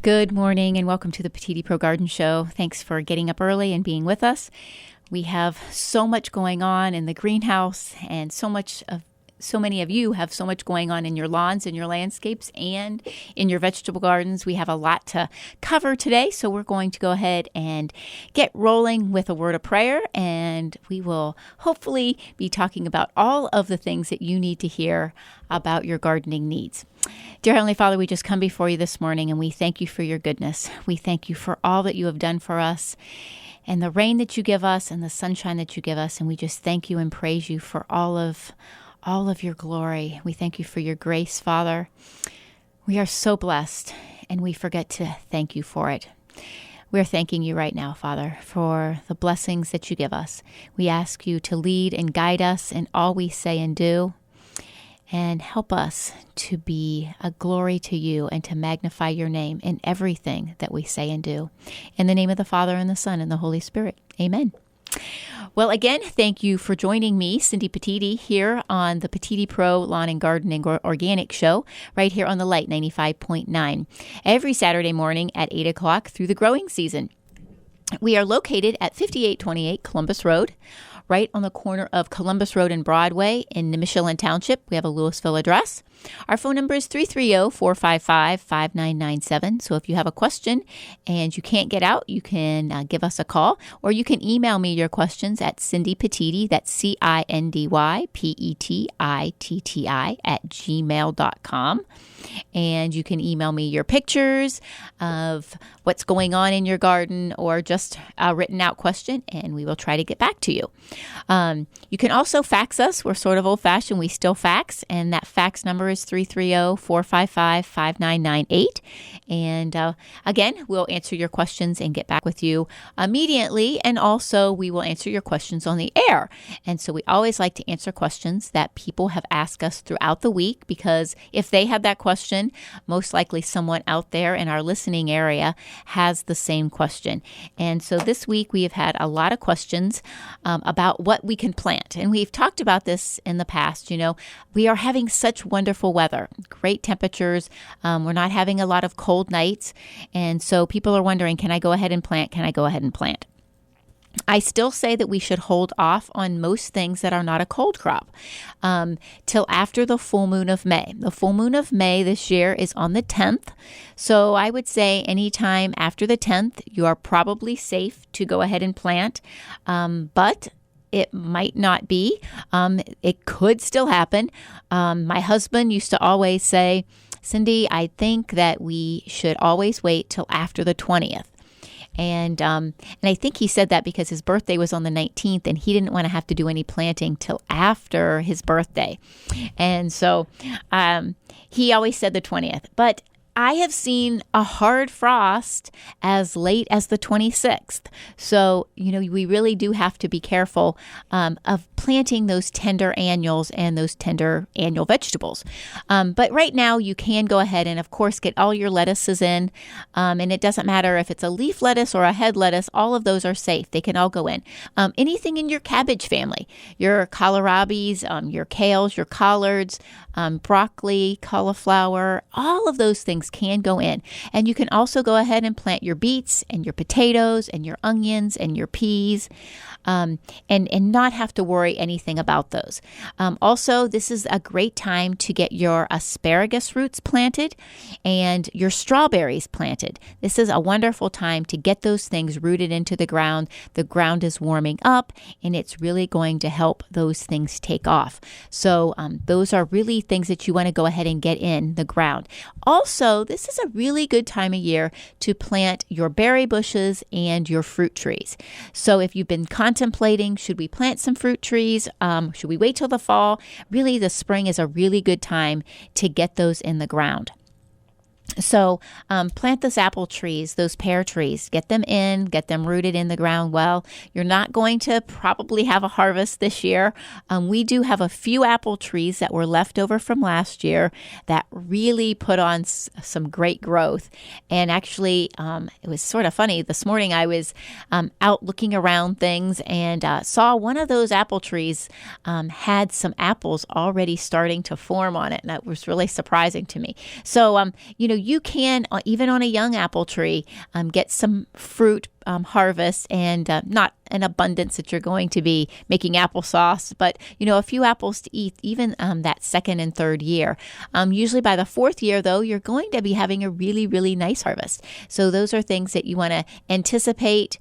Good morning and welcome to the Petiti Pro Garden Show. Thanks for getting up early and being with us. We have so much going on in the greenhouse, and so many of you have so much going on in your lawns and your landscapes and in your vegetable gardens. We have a lot to cover today, so we're going to go ahead and get rolling with a word of prayer, and we will hopefully be talking about all of the things that you need to hear about your gardening needs. Dear Heavenly Father, we just come before you this morning, and we thank you for your goodness. We thank you for all that you have done for us, and the rain that you give us, and the sunshine that you give us, and we just thank you and praise you for all of your glory. We thank you for your grace, Father. We are so blessed, and we forget to thank you for it. We're thanking you right now, Father, for the blessings that you give us. We ask you to lead and guide us in all we say and do, and help us to be a glory to you and to magnify your name in everything that we say and do. In the name of the Father, and the Son, and the Holy Spirit. Amen. Well, again, thank you for joining me, Cindy Petiti, here on the Petiti Pro Lawn and Garden and Organic Show, right here on the Light 95.9, every Saturday morning at 8 o'clock through the growing season. We are located at 5828 Columbus Road, right on the corner of Columbus Road and Broadway in Nimishillen Township. We have a Louisville address. Our phone number is 330-455-5997. So if you have a question and you can't get out, you can give us a call, or you can email me your questions at Cindy Petiti, that's CindyPettiti @gmail.com. And you can email me your pictures of what's going on in your garden, or just a written out question, and we will try to get back to you. You can also fax us. We're sort of old-fashioned. We still fax, and that fax number is 330-455-5998. And again, we'll answer your questions and get back with you immediately, and also we will answer your questions on the air. And so we always like to answer questions that people have asked us throughout the week, because if they have that question, most likely someone out there in our listening area has the same question. And so this week we have had a lot of questions about what we can plant. And we've talked about this in the past. You know, we are having such wonderful weather, great temperatures. We're not having a lot of cold nights. And so people are wondering, can I go ahead and plant? Can I go ahead and plant? I still say that we should hold off on most things that are not a cold crop till after the full moon of May. The full moon of May this year is on the 10th. So I would say anytime after the 10th, you are probably safe to go ahead and plant. But it might not be. It could still happen. My husband used to always say, Cindy, I think that we should always wait till after the 20th. And I think he said that because his birthday was on the 19th, and he didn't want to have to do any planting till after his birthday. And so he always said the 20th. But I have seen a hard frost as late as the 26th. So, you know, we really do have to be careful of planting those tender annuals and those tender annual vegetables. But right now you can go ahead and, of course, get all your lettuces in. And it doesn't matter if it's a leaf lettuce or a head lettuce. All of those are safe. They can all go in. Anything in your cabbage family, your kohlrabis, your kales, your collards, broccoli, cauliflower, all of those things can go in. And you can also go ahead and plant your beets and your potatoes and your onions and your peas, and not have to worry anything about those. Also, this is a great time to get your asparagus roots planted and your strawberries planted. This is a wonderful time to get those things rooted into the ground. The ground is warming up, and it's really going to help those things take off. So those are really things that you want to go ahead and get in the ground. Also, this is a really good time of year to plant your berry bushes and your fruit trees. So if you've been contemplating, should we plant some fruit trees? Should we wait till the fall? Really, the spring is a really good time to get those in the ground. So plant those apple trees, those pear trees, get them in, get them rooted in the ground well. You're not going to probably have a harvest this year. We do have a few apple trees that were left over from last year that really put on some great growth. And actually, it was sort of funny. This morning I was out looking around things and saw one of those apple trees had some apples already starting to form on it. And that was really surprising to me. So, you can, even on a young apple tree, get some fruit harvest, and not an abundance that you're going to be making applesauce, but a few apples to eat even that second and third year. Usually by the fourth year, though, you're going to be having a really, really nice harvest. So those are things that you want to anticipate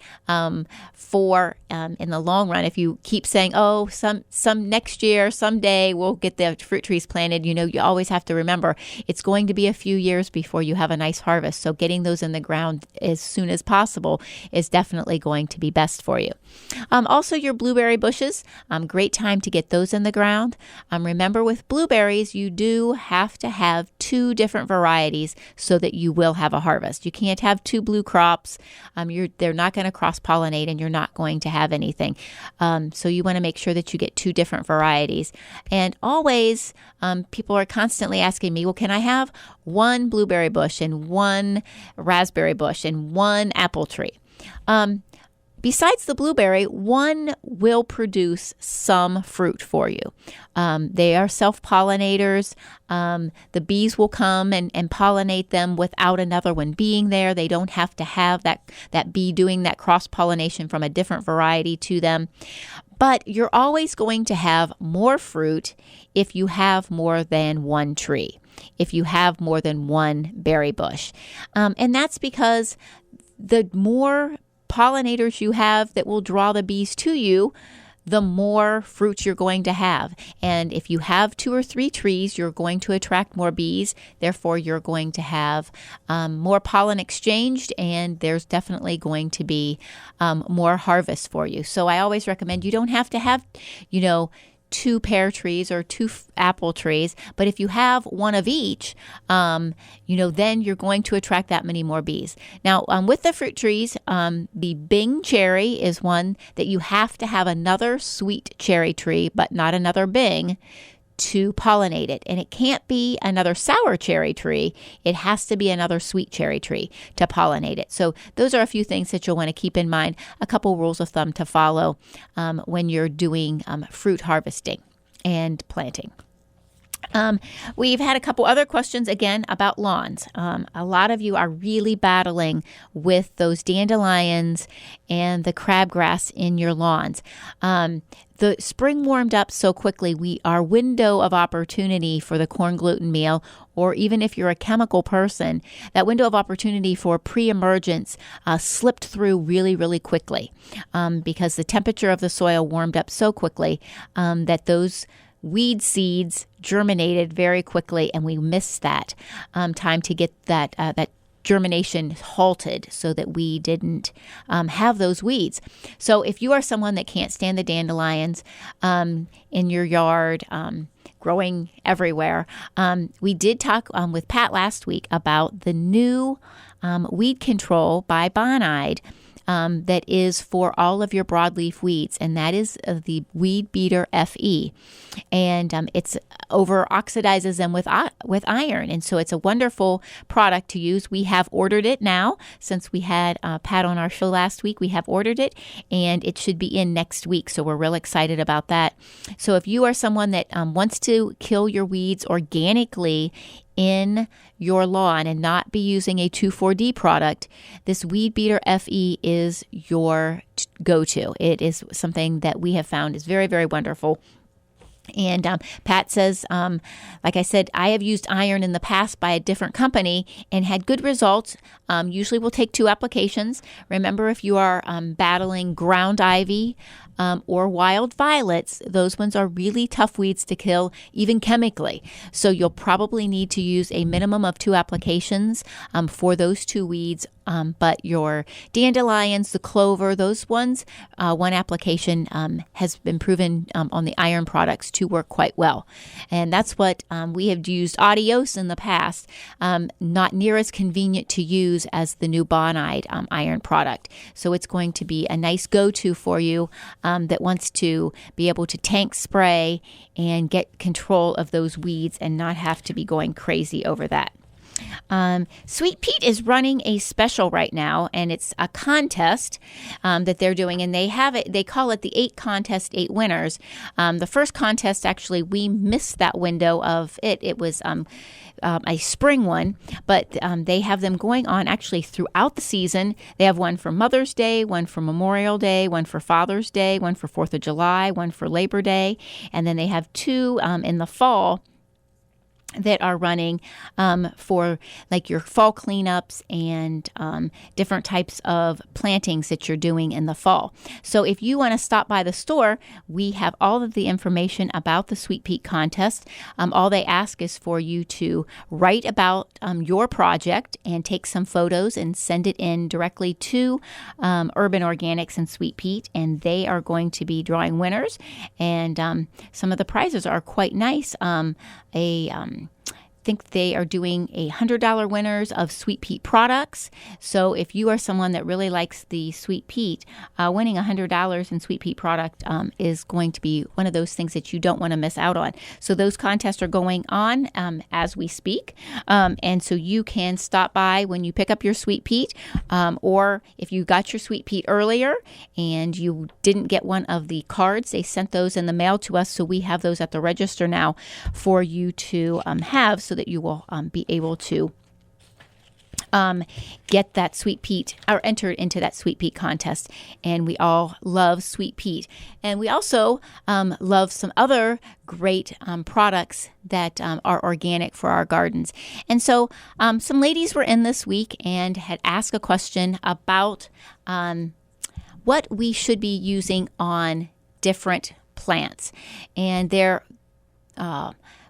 for in the long run. If you keep saying, oh, some next year, someday we'll get the fruit trees planted, you always have to remember it's going to be a few years before you have a nice harvest. So getting those in the ground as soon as possible is definitely going to be best for you. Also, your blueberry bushes, great time to get those in the ground. Remember, with blueberries, you do have to have 2 different varieties so that you will have a harvest. You can't have 2 blue crops. They're not going to cross-pollinate, and you're not going to have anything. So you want to make sure that you get 2 different varieties. And always, people are constantly asking me, well, can I have 1 blueberry bush and 1 raspberry bush and 1 apple tree? Besides the blueberry, 1 will produce some fruit for you. They are self-pollinators. The bees will come and pollinate them without another one being there. They don't have to have that bee doing that cross-pollination from a different variety to them. But you're always going to have more fruit if you have more than 1 tree, if you have more than 1 berry bush. And that's because the more pollinators you have that will draw the bees to you, the more fruit you're going to have. And if you have 2 or 3 trees, you're going to attract more bees. Therefore, you're going to have more pollen exchanged, and there's definitely going to be more harvest for you. So I always recommend you don't have to have, 2 pear trees or 2 apple trees, but if you have 1 of each, then you're going to attract that many more bees. Now, with the fruit trees, the Bing cherry is one that you have to have another sweet cherry tree, but not another Bing, to pollinate it. And it can't be another sour cherry tree. It has to be another sweet cherry tree to pollinate it. So those are a few things that you'll want to keep in mind, a couple rules of thumb to follow when you're doing fruit harvesting and planting. We've had a couple other questions again about lawns. A lot of you are really battling with those dandelions and the crabgrass in your lawns. The spring warmed up so quickly, our window of opportunity for the corn gluten meal, or even if you're a chemical person, that window of opportunity for pre-emergence slipped through really, really quickly because the temperature of the soil warmed up so quickly that those weed seeds germinated very quickly, and we missed that time to get that germination halted so that we didn't have those weeds. So if you are someone that can't stand the dandelions in your yard, growing everywhere, we did talk with Pat last week about the new weed control by Bonide that is for all of your broadleaf weeds, and that is the Weed Beater FE. And it's over-oxidizes them with iron, and so it's a wonderful product to use. We have ordered it now. Since we had Pat on our show last week, we have ordered it, and it should be in next week, so we're real excited about that. So if you are someone that wants to kill your weeds organically in your lawn and not be using a 2,4-D product, this Weed Beater FE is your go-to. It is something that we have found is very, very wonderful. And Pat says, like I said, I have used iron in the past by a different company and had good results. Usually we'll take 2 applications. Remember, if you are battling ground ivy or wild violets, those ones are really tough weeds to kill, even chemically. So you'll probably need to use a minimum of 2 applications for those 2 weeds. But your dandelions, the clover, those ones, 1 application has been proven on the iron products to work quite well. And that's what we have used Adios in the past, not near as convenient to use as the new Bonide iron product. So it's going to be a nice go-to for you that wants to be able to tank spray and get control of those weeds and not have to be going crazy over that. Sweet Pete is running a special right now, and it's a contest that they're doing, and they have it. They call it the 8 contest, 8 winners. The first contest, actually, we missed that window of it. It was a spring one, but they have them going on actually throughout the season. They have one for Mother's Day, one for Memorial Day, one for Father's Day, one for 4th of July, one for Labor Day, and then they have 2 in the fall that are running for like your fall cleanups and different types of plantings that you're doing in the fall. So if you want to stop by the store, we have all of the information about the Sweet Pete contest. All they ask is for you to write about your project and take some photos and send it in directly to Urban Organics and Sweet Pete, and they are going to be drawing winners. And some of the prizes are quite nice. I think they are doing $100 winners of Sweet Pete products. So if you are someone that really likes the Sweet Pete, winning $100 in Sweet Pete product is going to be one of those things that you don't want to miss out on. So those contests are going on as we speak. And so you can stop by when you pick up your Sweet Pete, or if you got your Sweet Pete earlier and you didn't get one of the cards, they sent those in the mail to us. So we have those at the register now for you to have, so that you will be able to get that Sweet Pete or entered into that Sweet Pete contest. And we all love Sweet Pete. And we also love some other great products that are organic for our gardens. And so some ladies were in this week and had asked a question about what we should be using on different plants. And their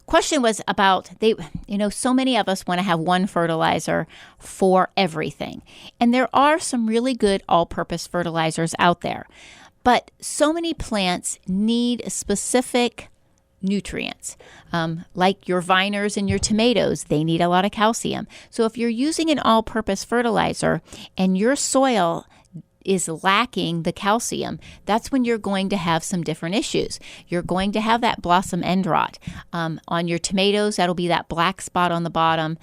question was about, so many of us want to have one fertilizer for everything. And there are some really good all-purpose fertilizers out there. But so many plants need specific nutrients, like your viners and your tomatoes. They need a lot of calcium. So if you're using an all-purpose fertilizer and your soil is lacking the calcium, that's when you're going to have some different issues. You're going to have that blossom end rot. On your tomatoes, that'll be that black spot on the bottom.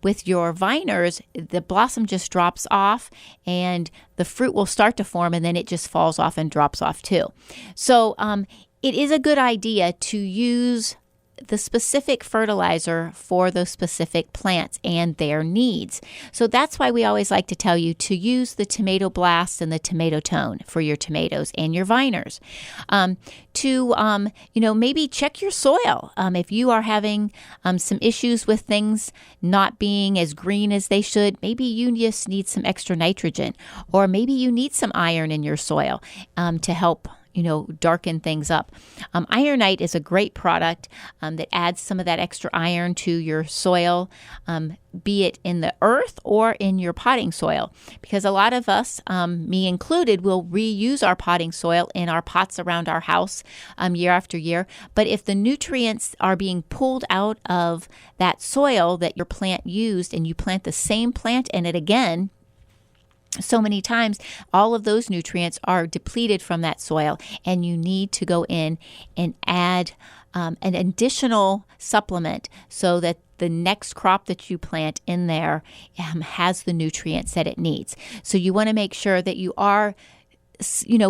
With your viners, the blossom just drops off and the fruit will start to form, and then it just falls off and drops off too. So it is a good idea to use the specific fertilizer for those specific plants and their needs. So that's why we always like to tell you to use the Tomato Blast and the Tomato Tone for your tomatoes and your viners. Maybe check your soil. If you are having some issues with things not being as green as they should, maybe you just need some extra nitrogen, or maybe you need some iron in your soil to help darken things up. Ironite is a great product that adds some of that extra iron to your soil, be it in the earth or in your potting soil. Because a lot of us, me included, will reuse our potting soil in our pots around our house year after year. But if the nutrients are being pulled out of that soil that your plant used, and you plant the same plant in it again, so many times, all of those nutrients are depleted from that soil, and you need to go in and add an additional supplement so that the next crop that you plant in there has the nutrients that it needs. So you want to make sure that you are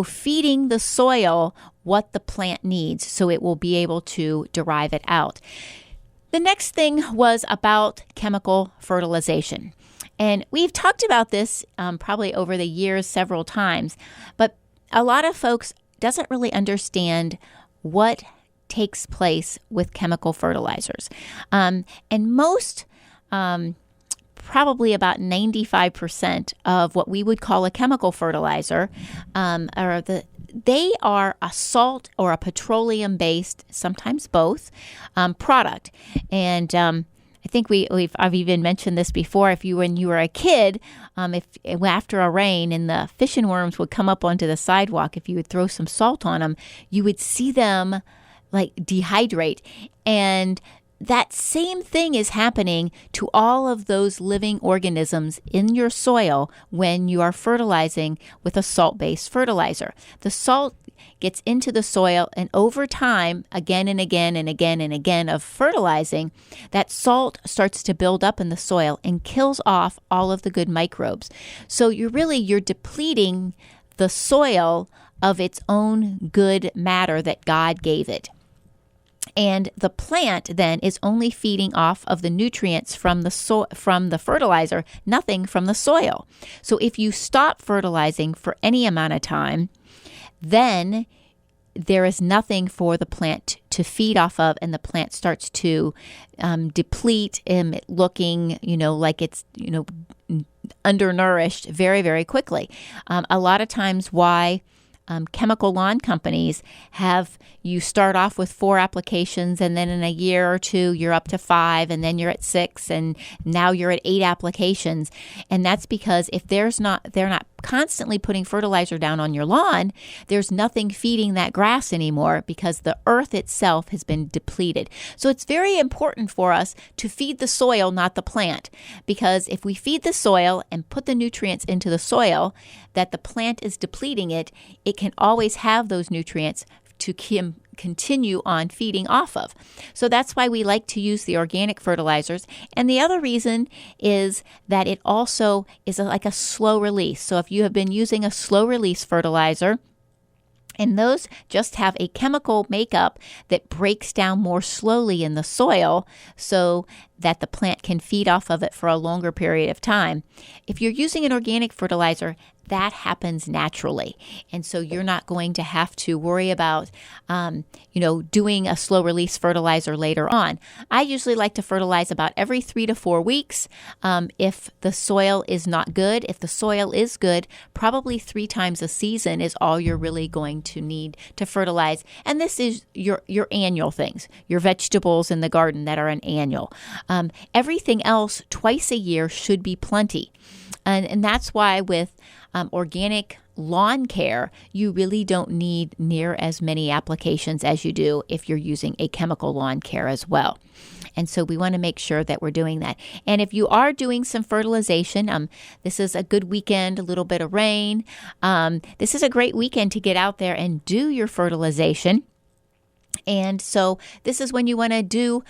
feeding the soil what the plant needs, so it will be able to derive it out. The next thing was about chemical fertilization. And we've talked about this probably over the years several times, but a lot of folks doesn't really understand what takes place with chemical fertilizers. And most, probably about 95% of what we would call a chemical fertilizer they are a salt or a petroleum-based, sometimes both, product. And I think I've even mentioned this before. When you were a kid, if after a rain and the fish and worms would come up onto the sidewalk, if you would throw some salt on them, you would see them like dehydrate. And that same thing is happening to all of those living organisms in your soil when you are fertilizing with a salt-based fertilizer. The salt gets into the soil, and over time, again and again and again and again of fertilizing, that salt starts to build up in the soil and kills off all of the good microbes. So you're depleting the soil of its own good matter that God gave it. And the plant then is only feeding off of the nutrients from the fertilizer, nothing from the soil. So if you stop fertilizing for any amount of time, then there is nothing for the plant to feed off of, and the plant starts to deplete, looking, like it's, undernourished very, very quickly. A lot of times why chemical lawn companies have you start off with 4 applications, and then in a year or two you're up to 5, and then you're at 6, and now you're at 8 applications. And that's because if they're not constantly putting fertilizer down on your lawn, there's nothing feeding that grass anymore because the earth itself has been depleted. So it's very important for us to feed the soil, not the plant, because if we feed the soil and put the nutrients into the soil that the plant is depleting it can always have those nutrients to continue on feeding off of. So that's why we like to use the organic fertilizers. And the other reason is that it also is like a slow release. So if you have been using a slow release fertilizer, and those just have a chemical makeup that breaks down more slowly in the soil so that the plant can feed off of it for a longer period of time. If you're using an organic fertilizer, that happens naturally. And so you're not going to have to worry about, doing a slow release fertilizer later on. I usually like to fertilize about every 3 to 4 weeks. If the soil is not good, if the soil is good, probably 3 times a season is all you're really going to need to fertilize. And this is your annual things, your vegetables in the garden that are an annual. Everything else twice a year should be plenty. And that's why with organic lawn care, you really don't need near as many applications as you do if you're using a chemical lawn care as well. And so we want to make sure that we're doing that. And if you are doing some fertilization, this is a good weekend, a little bit of rain. This is a great weekend to get out there and do your fertilization. And so this is when you want to do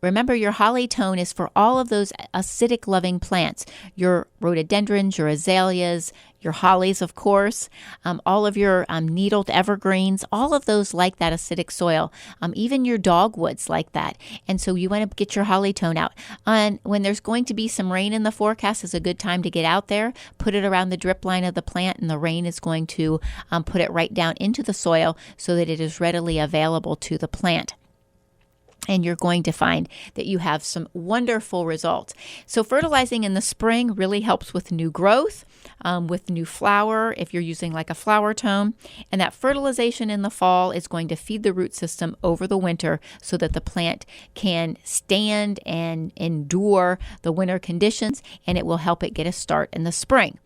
remember, your holly tone is for all of those acidic-loving plants, your rhododendrons, your azaleas, your hollies, of course, all of your needled evergreens, all of those like that acidic soil, even your dogwoods like that. And so you want to get your holly tone out. And when there's going to be some rain in the forecast, is a good time to get out there, put it around the drip line of the plant, and the rain is going to put it right down into the soil so that it is readily available to the plant. And you're going to find that you have some wonderful results. So fertilizing in the spring really helps with new growth, with new flower, if you're using like a flower tone. And that fertilization in the fall is going to feed the root system over the winter so that the plant can stand and endure the winter conditions, and it will help it get a start in the spring.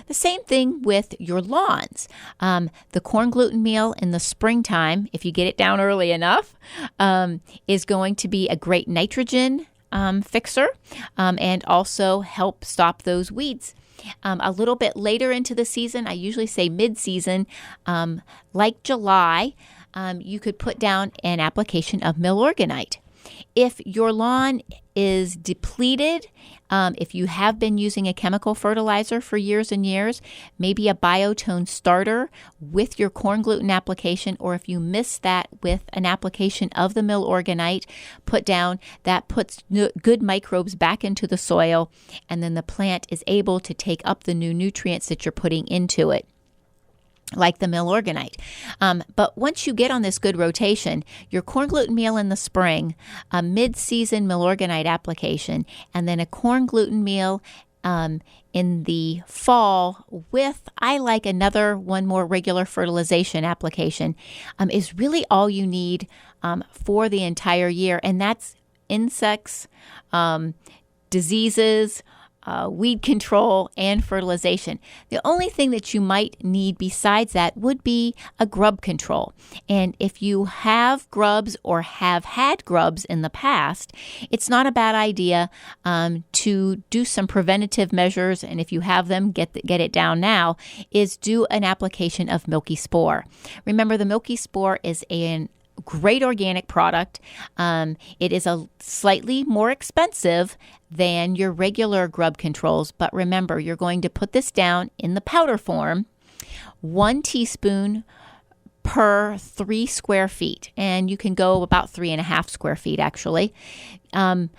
The same thing with your lawns. The corn gluten meal in the springtime, if you get it down early enough, is going to be a great nitrogen fixer and also help stop those weeds. A little bit later into the season, I usually say mid-season, like July, you could put down an application of Milorganite. If your lawn is depleted, if you have been using a chemical fertilizer for years and years, maybe a biotone starter with your corn gluten application, or if you miss that with an application of the Milorganite, put down, that puts good microbes back into the soil, and then the plant is able to take up the new nutrients that you're putting into it, like the Milorganite. But once you get on this good rotation, your corn gluten meal in the spring, a mid-season Milorganite application, and then a corn gluten meal in the fall with, I like another one more regular fertilization application, is really all you need for the entire year. And that's insects, diseases, weed control, and fertilization. The only thing that you might need besides that would be a grub control. And if you have grubs or have had grubs in the past, it's not a bad idea to do some preventative measures. And if you have them, get it down now, is do an application of Milky Spore. Remember, the Milky Spore is an great organic product. It is a slightly more expensive than your regular grub controls, but remember, you're going to put this down in the powder form, 1 teaspoon per 3 square feet, and you can go about 3.5 square feet actually. A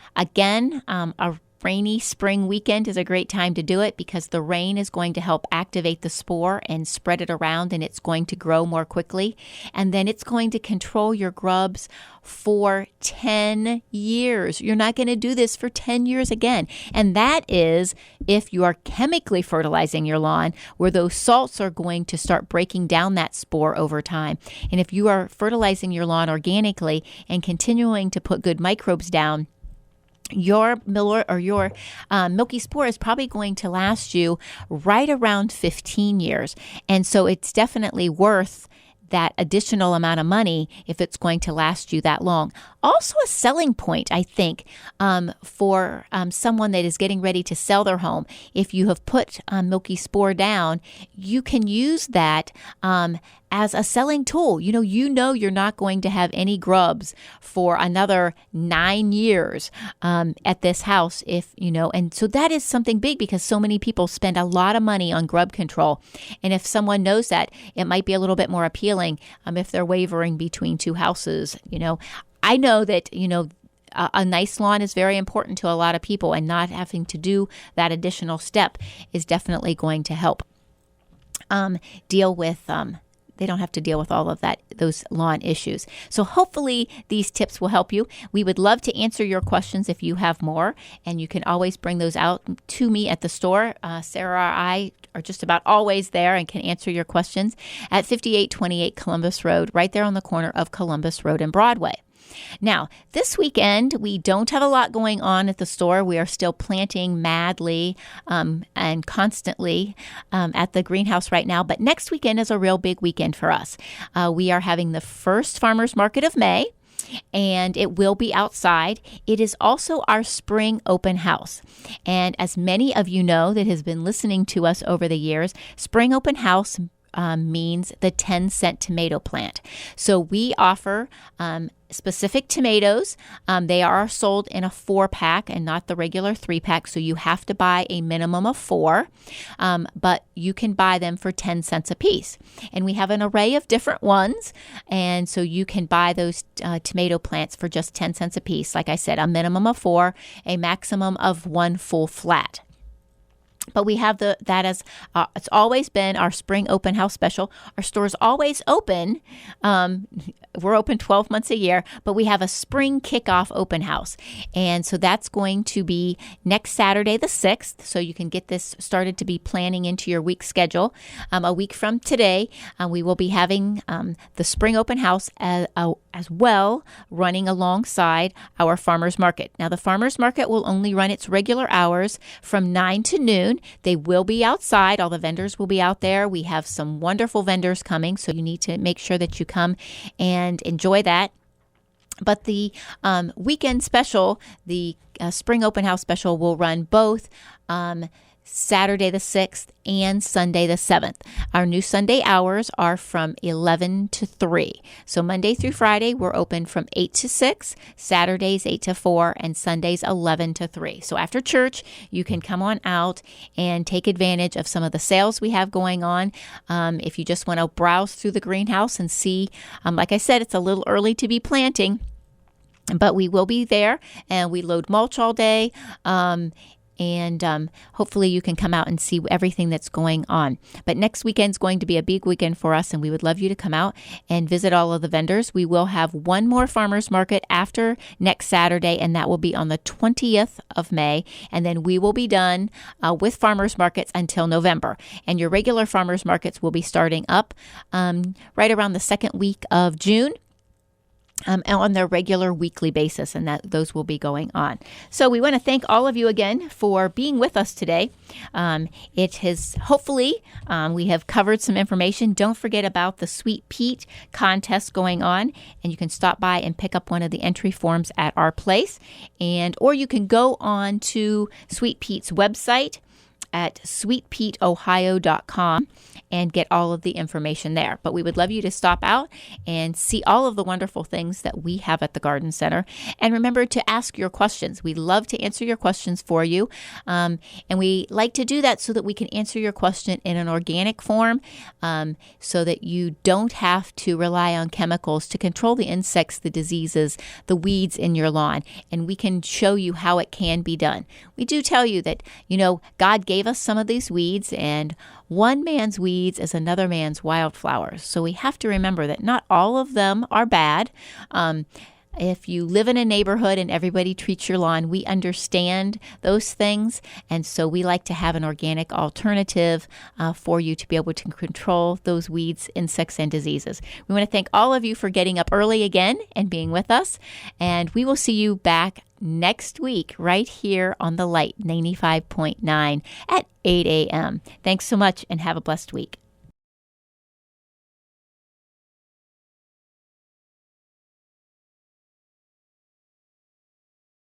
rainy spring weekend is a great time to do it because the rain is going to help activate the spore and spread it around, and it's going to grow more quickly. And then it's going to control your grubs for 10 years. You're not going to do this for 10 years again. And that is if you are chemically fertilizing your lawn, where those salts are going to start breaking down that spore over time. And if you are fertilizing your lawn organically and continuing to put good microbes down, your Milky Spore is probably going to last you right around 15 years. And so it's definitely worth that additional amount of money if it's going to last you that long. Also a selling point, I think, for someone that is getting ready to sell their home. If you have put Milky Spore down, you can use that as a selling tool. You know you're not going to have any grubs for another 9 years at this house, and so that is something big because so many people spend a lot of money on grub control. And if someone knows that, it might be a little bit more appealing if they're wavering between two houses. I know that, a nice lawn is very important to a lot of people, and not having to do that additional step is definitely going to help deal with they don't have to deal with all of those lawn issues. So hopefully these tips will help you. We would love to answer your questions if you have more, and you can always bring those out to me at the store. Sarah or I are just about always there and can answer your questions at 5828 Columbus Road, right there on the corner of Columbus Road and Broadway. Now, this weekend, we don't have a lot going on at the store. We are still planting madly and constantly at the greenhouse right now. But next weekend is a real big weekend for us. We are having the first farmers market of May, and it will be outside. It is also our spring open house. And as many of you know that has been listening to us over the years, spring open house means the 10-cent tomato plant. So we offer specific tomatoes. They are sold in a 4-pack and not the regular 3-pack. So you have to buy a minimum of 4, but you can buy them for 10 cents a piece. And we have an array of different ones. And so you can buy those tomato plants for just 10 cents a piece. Like I said, a minimum of 4, a maximum of 1 full flat. But we have that as it's always been our spring open house special. Our store is always open. We're open 12 months a year, but we have a spring kickoff open house. And so that's going to be next Saturday, the 6th. So you can get this started to be planning into your week schedule. A week from today, we will be having the spring open house as well, running alongside our farmers market. Now, the farmers market will only run its regular hours from 9 to noon. They will be outside. All the vendors will be out there. We have some wonderful vendors coming, so you need to make sure that you come and enjoy that. But the weekend special, the spring open house special, will run both Saturday the 6th and Sunday the 7th. Our new Sunday hours are from 11 to 3. So Monday through Friday, we're open from 8 to 6, Saturdays 8 to 4, and Sundays 11 to 3. So after church, you can come on out and take advantage of some of the sales we have going on. If you just want to browse through the greenhouse and see, like I said, it's a little early to be planting, but we will be there, and we load mulch all day. And hopefully you can come out and see everything that's going on. But next weekend's going to be a big weekend for us, and we would love you to come out and visit all of the vendors. We will have one more farmers market after next Saturday, and that will be on the 20th of May. And then we will be done with farmers markets until November. And your regular farmers markets will be starting up right around the second week of June. on their regular weekly basis, and that those will be going on. So we want to thank all of you again for being with us today. It has hopefully we have covered some information. Don't forget about the Sweet Peat contest going on, and you can stop by and pick up one of the entry forms at our place, or you can go on to Sweet Peat's website at sweetpeatohio.com and get all of the information there. But we would love you to stop out and see all of the wonderful things that we have at the Garden Center. And remember to ask your questions. We love to answer your questions for you. And we like to do that so that we can answer your question in an organic form, so that you don't have to rely on chemicals to control the insects, the diseases, the weeds in your lawn. And we can show you how it can be done. We do tell you that, God gave us some of these weeds, and one man's weeds is another man's wildflowers. So we have to remember that not all of them are bad. If you live in a neighborhood and everybody treats your lawn, we understand those things. And so we like to have an organic alternative for you to be able to control those weeds, insects, and diseases. We want to thank all of you for getting up early again and being with us. And we will see you back next week right here on the Light 95.9 at 8 a.m. Thanks so much and have a blessed week.